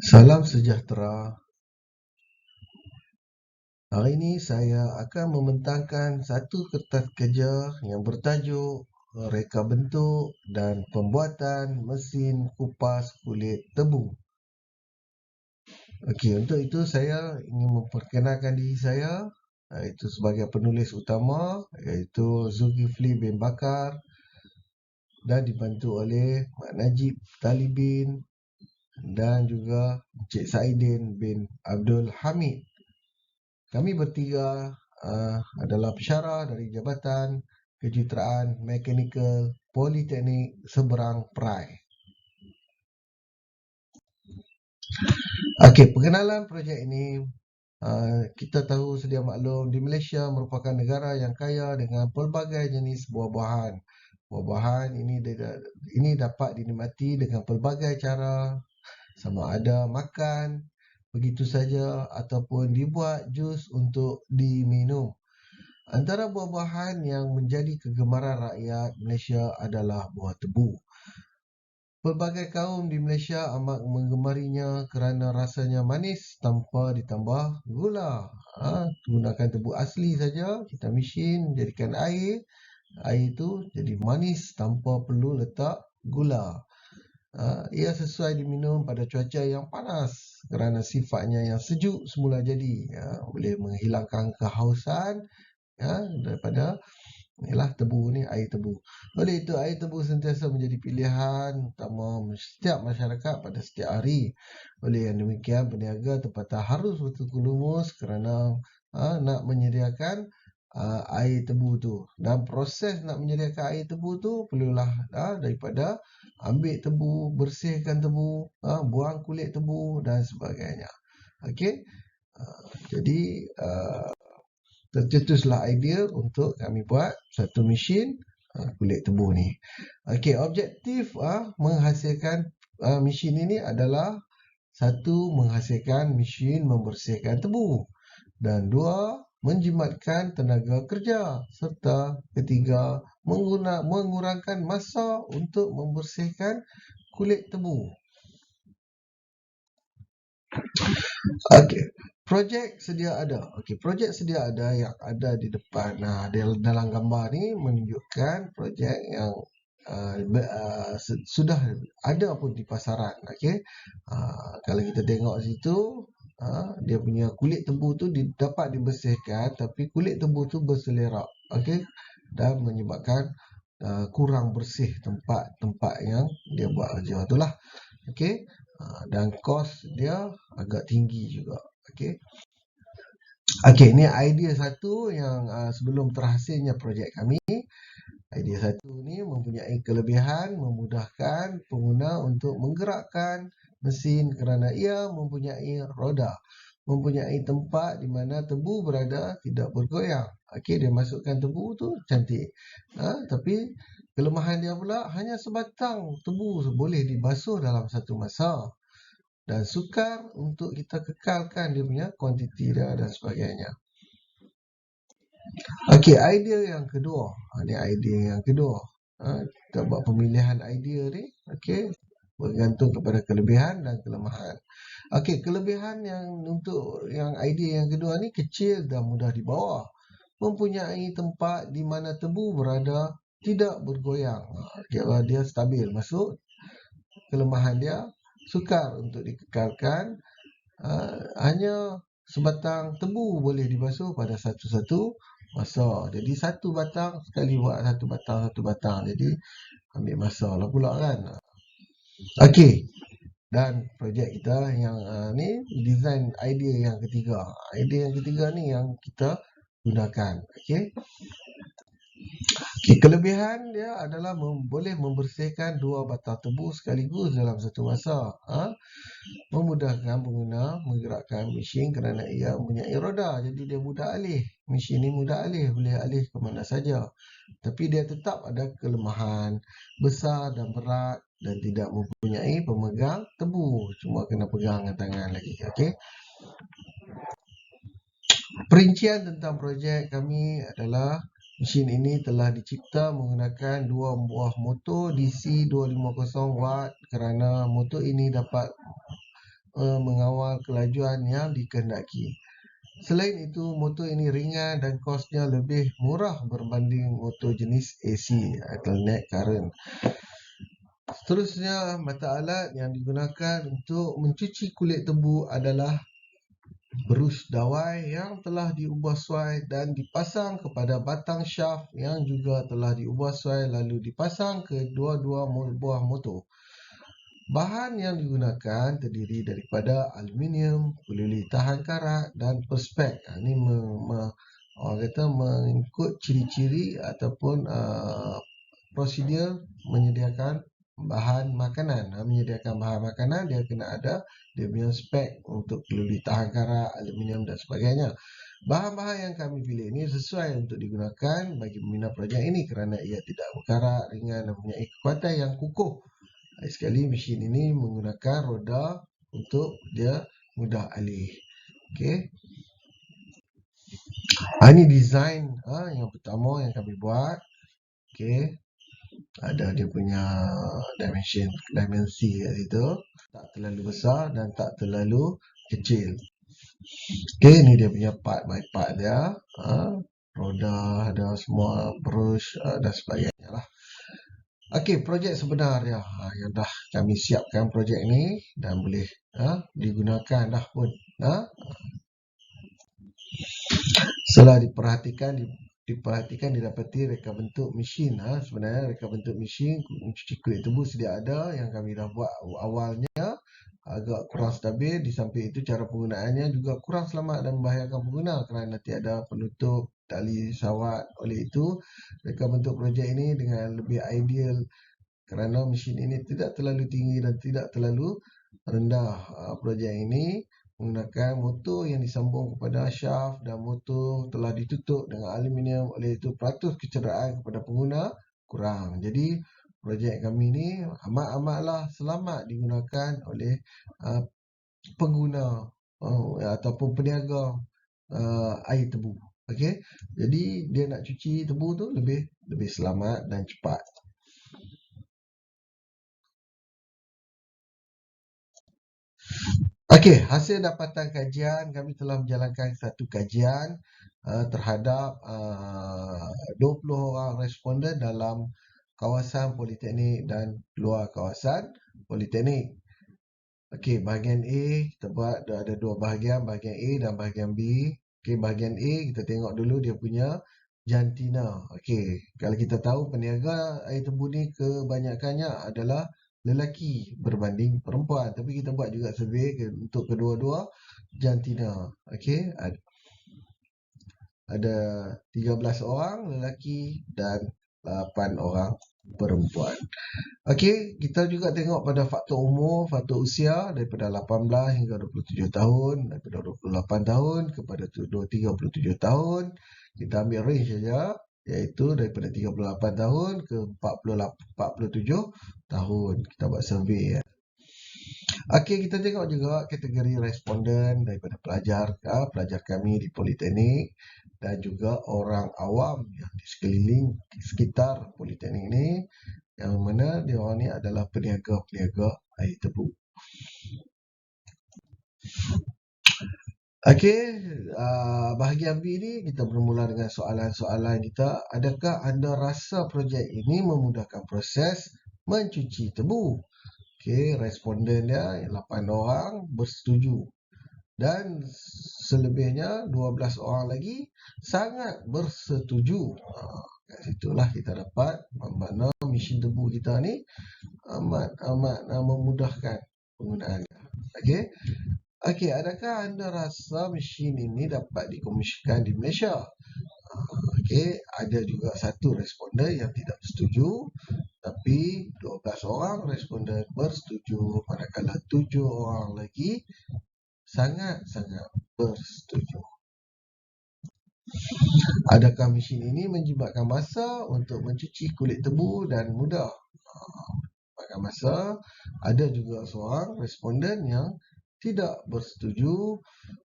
Salam sejahtera. Hari ini saya akan membentangkan satu kertas kerja yang bertajuk Reka bentuk dan pembuatan mesin kupas kulit tebu. Okey, untuk itu saya ingin memperkenalkan diri saya, iaitu sebagai penulis utama, iaitu Zulkifli bin Bakar, dan dibantu oleh Mak Najib Talibin dan juga Encik Saidin bin Abdul Hamid. Kami bertiga adalah pensyarah dari Jabatan Kejuruteraan Mekanikal Politeknik Seberang Perai. Okey, perkenalan projek ini, kita tahu sedia maklum di Malaysia merupakan negara yang kaya dengan pelbagai jenis buah-buahan. Buah-buahan ini dapat dinikmati dengan pelbagai cara, sama ada makan begitu saja ataupun dibuat jus untuk diminum. Antara buah-buahan yang menjadi kegemaran rakyat Malaysia adalah buah tebu. Pelbagai kaum di Malaysia amat menggemarinya kerana rasanya manis tanpa ditambah gula. Gunakan tebu asli saja, kita mesin, jadikan air. Air itu jadi manis tanpa perlu letak gula. Ia sesuai diminum pada cuaca yang panas kerana sifatnya yang sejuk semula jadi. Boleh menghilangkan kehausan daripada inilah tebu ni, air tebu. Oleh itu, air tebu sentiasa menjadi pilihan utama setiap masyarakat pada setiap hari. Oleh yang demikian, peniaga tempatan harus betul-betul lumus kerana nak menyediakan air tebu tu. Dan proses nak menyediakan air tebu tu perlulah daripada ambil tebu, bersihkan tebu, buang kulit tebu dan sebagainya. Okey. Jadi tercetuslah idea untuk kami buat satu mesin kulit tebu ni. Okey, objektif menghasilkan mesin ini adalah satu, menghasilkan mesin membersihkan tebu, dan dua, menjimatkan tenaga kerja, serta ketiga, mengurangkan masa untuk membersihkan kulit tebu. Okey, projek sedia ada. Okey, projek sedia ada yang ada di depan. Dalam gambar ni menunjukkan projek yang sudah ada pun di pasaran. Okey. Kalau kita tengok situ, dia punya kulit tebu tu dapat dibersihkan, tapi kulit tebu tu berselerak. Okey. Dan menyebabkan kurang bersih tempat yang dia buat kerja tu lah. Okey. Dan kos dia agak tinggi juga. Okey. Okey, ni idea satu yang sebelum terhasilnya projek kami. Idea satu ni mempunyai kelebihan memudahkan pengguna untuk menggerakkan mesin kerana ia mempunyai roda, mempunyai tempat di mana tebu berada tidak bergoyang. Okey, dia masukkan tebu tu cantik. Tapi kelemahan dia pula hanya sebatang tebu boleh dibasuh dalam satu masa. Dan sukar untuk kita kekalkan dia punya kuantiti dia dan sebagainya. Okey, idea yang kedua. Ini idea yang kedua. Kita buat pemilihan idea ni. Okey, bergantung kepada kelebihan dan kelemahan. Okey, kelebihan yang untuk yang idea yang kedua ni kecil dan mudah dibawa. Mempunyai tempat di mana tebu berada tidak bergoyang. Dia stabil masuk. Kelemahan dia sukar untuk dikekalkan. Hanya sebatang tebu boleh dibasuh pada satu-satu masa. Jadi satu batang sekali buat satu batang. Jadi ambil masa lah pula kan. Okey. Dan projek kita yang ni design idea yang ketiga. Idea yang ketiga ni yang kita gunakan. Okey. Kelebihan dia adalah boleh membersihkan dua batang tebu sekaligus dalam satu masa. Memudahkan pengguna menggerakkan mesin kerana ia mempunyai roda. Jadi dia mudah alih. Mesin ni mudah alih. Boleh alih ke mana saja. Tapi dia tetap ada kelemahan. Besar dan berat dan tidak mempunyai pemegang tebu. Cuma kena pegang dengan tangan lagi. Okey. Perincian tentang projek kami adalah mesin ini telah dicipta menggunakan dua buah motor DC 250 watt kerana motor ini dapat mengawal kelajuan yang dikehendaki. Selain itu, motor ini ringan dan kosnya lebih murah berbanding motor jenis AC, alternate current. Seterusnya, mata alat yang digunakan untuk mencuci kulit tebu adalah berus dawai yang telah diubah suai dan dipasang kepada batang shaft yang juga telah diubah suai lalu dipasang ke dua-dua buah motor. Bahan yang digunakan terdiri daripada aluminium, peluli tahan karat dan perspek. Ini orang kata mengikut ciri-ciri ataupun prosedur menyediakan bahan makanan. Menyediakan bahan makanan, dia kena ada dia punya spek untuk peluli tahan karat, aluminium dan sebagainya. Bahan-bahan yang kami pilih ini sesuai untuk digunakan bagi peminat projek ini kerana ia tidak berkarat, ringan dan mempunyai kekuatan yang kukuh. Sekali mesin ini menggunakan roda untuk dia mudah alih. Okey. Ini design yang pertama yang kami buat. Okey. Ada dia punya dimensi kat situ. Tak terlalu besar dan tak terlalu kecil. Okey, ni dia punya part by part dia. Roda ada semua, brush dan sebagainya lah. Okey, projek sebenar dia yang dah kami siapkan projek ni dan boleh digunakan dah pun. Setelah diperhatikan didapati reka bentuk mesin. Sebenarnya reka bentuk mesin mencuci kulit tebu sedia ada yang kami dah buat awalnya, agak kurang stabil. Di samping itu cara penggunaannya juga kurang selamat dan membahayakan pengguna kerana tiada penutup tali sawat. Oleh itu, reka bentuk projek ini dengan lebih ideal kerana mesin ini tidak terlalu tinggi dan tidak terlalu rendah. Projek ini menggunakan motor yang disambung kepada shaft dan motor telah ditutup dengan aluminium. Oleh itu, peratus kecederaan kepada pengguna kurang. Jadi, projek kami ini amat-amatlah selamat digunakan oleh pengguna ataupun peniaga air tebu. Okey. Jadi, dia nak cuci tebu tu lebih selamat dan cepat. Okey, hasil dapatan kajian, kami telah menjalankan satu kajian terhadap 20 orang responden dalam kawasan politeknik dan luar kawasan politeknik. Okey, bahagian A kita buat ada dua bahagian, bahagian A dan bahagian B. Okey, bahagian A kita tengok dulu dia punya jantina. Okey, kalau kita tahu peniaga air tebu ni kebanyakannya adalah lelaki berbanding perempuan, tapi kita buat juga survey untuk kedua-dua jantina. Okey, ada 13 orang lelaki dan 8 orang perempuan. Okey, kita juga tengok pada faktor umur, faktor usia daripada 18 hingga 27 tahun, daripada 28 tahun kepada 37 tahun. Kita ambil range saja, iaitu daripada 38 tahun ke 47 tahun. Kita buat survey. Okey, kita tengok juga kategori responden daripada pelajar kami di politeknik dan juga orang awam yang di sekitar politeknik ini, yang mana dia orang ni adalah peniaga-peniaga air tebu. Okey, bahagian B ni kita bermula dengan soalan-soalan kita. Adakah anda rasa projek ini memudahkan proses mencuci tebu? Okey, responden dia 8 orang bersetuju. Dan selebihnya 12 orang lagi sangat bersetuju. Kat situlah kita dapat mana mesin tebu kita ni amat memudahkan penggunaan. Okey. Okey, adakah anda rasa mesin ini dapat dikomersialkan di Malaysia? Okey, ada juga satu responden yang tidak bersetuju, tapi 12 orang responden bersetuju, manakala 7 orang lagi sangat-sangat bersetuju. Adakah mesin ini menjimatkan masa untuk mencuci kulit tebu dan mudah? Menjimatkan masa. Ada juga seorang responden yang tidak bersetuju,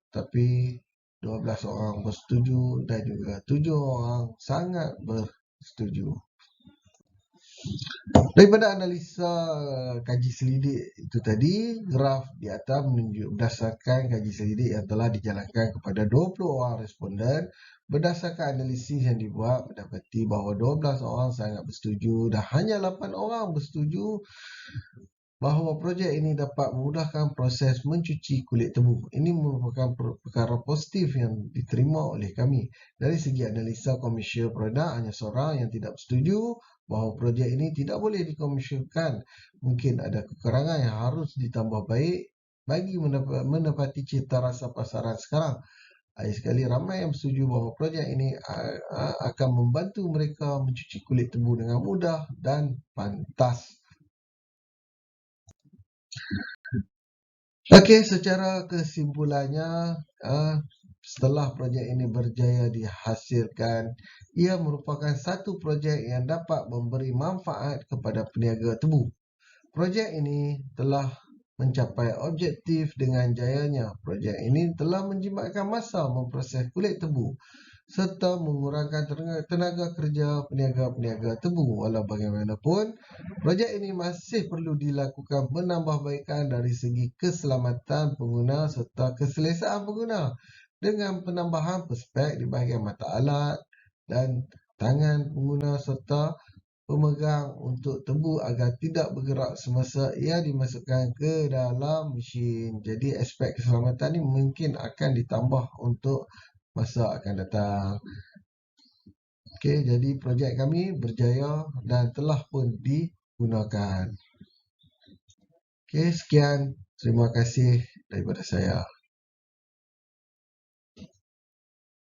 tapi 12 orang bersetuju dan juga 7 orang sangat bersetuju. Daripada analisa kaji selidik itu tadi, graf di atas menunjuk berdasarkan kaji selidik yang telah dijalankan kepada 20 orang responden, berdasarkan analisis yang dibuat mendapati bahawa 12 orang sangat bersetuju dan hanya 8 orang bersetuju bahawa projek ini dapat memudahkan proses mencuci kulit tebu. Ini merupakan perkara positif yang diterima oleh kami. Dari segi analisa komersial produk, hanya seorang yang tidak bersetuju bahawa projek ini tidak boleh dikomersialkan. Mungkin ada kekurangan yang harus ditambah baik bagi menepati cita rasa pasaran sekarang. Lagi sekali, ramai yang bersetuju bahawa projek ini akan membantu mereka mencuci kulit tebu dengan mudah dan pantas. Okey, secara kesimpulannya, setelah projek ini berjaya dihasilkan, ia merupakan satu projek yang dapat memberi manfaat kepada peniaga tebu. Projek ini telah mencapai objektif dengan jayanya. Projek ini telah menjimatkan masa memproses kulit tebu serta mengurangkan tenaga kerja peniaga-peniaga tebu. Walau bagaimanapun, projek ini masih perlu dilakukan penambahbaikan dari segi keselamatan pengguna serta keselesaan pengguna dengan penambahan perspek di bahagian mata alat dan tangan pengguna serta pemegang untuk tebu agar tidak bergerak semasa ia dimasukkan ke dalam mesin. Jadi aspek keselamatan ini mungkin akan ditambah untuk masa akan datang. Okey, jadi projek kami berjaya dan telah pun digunakan. Okey, sekian. Terima kasih daripada saya.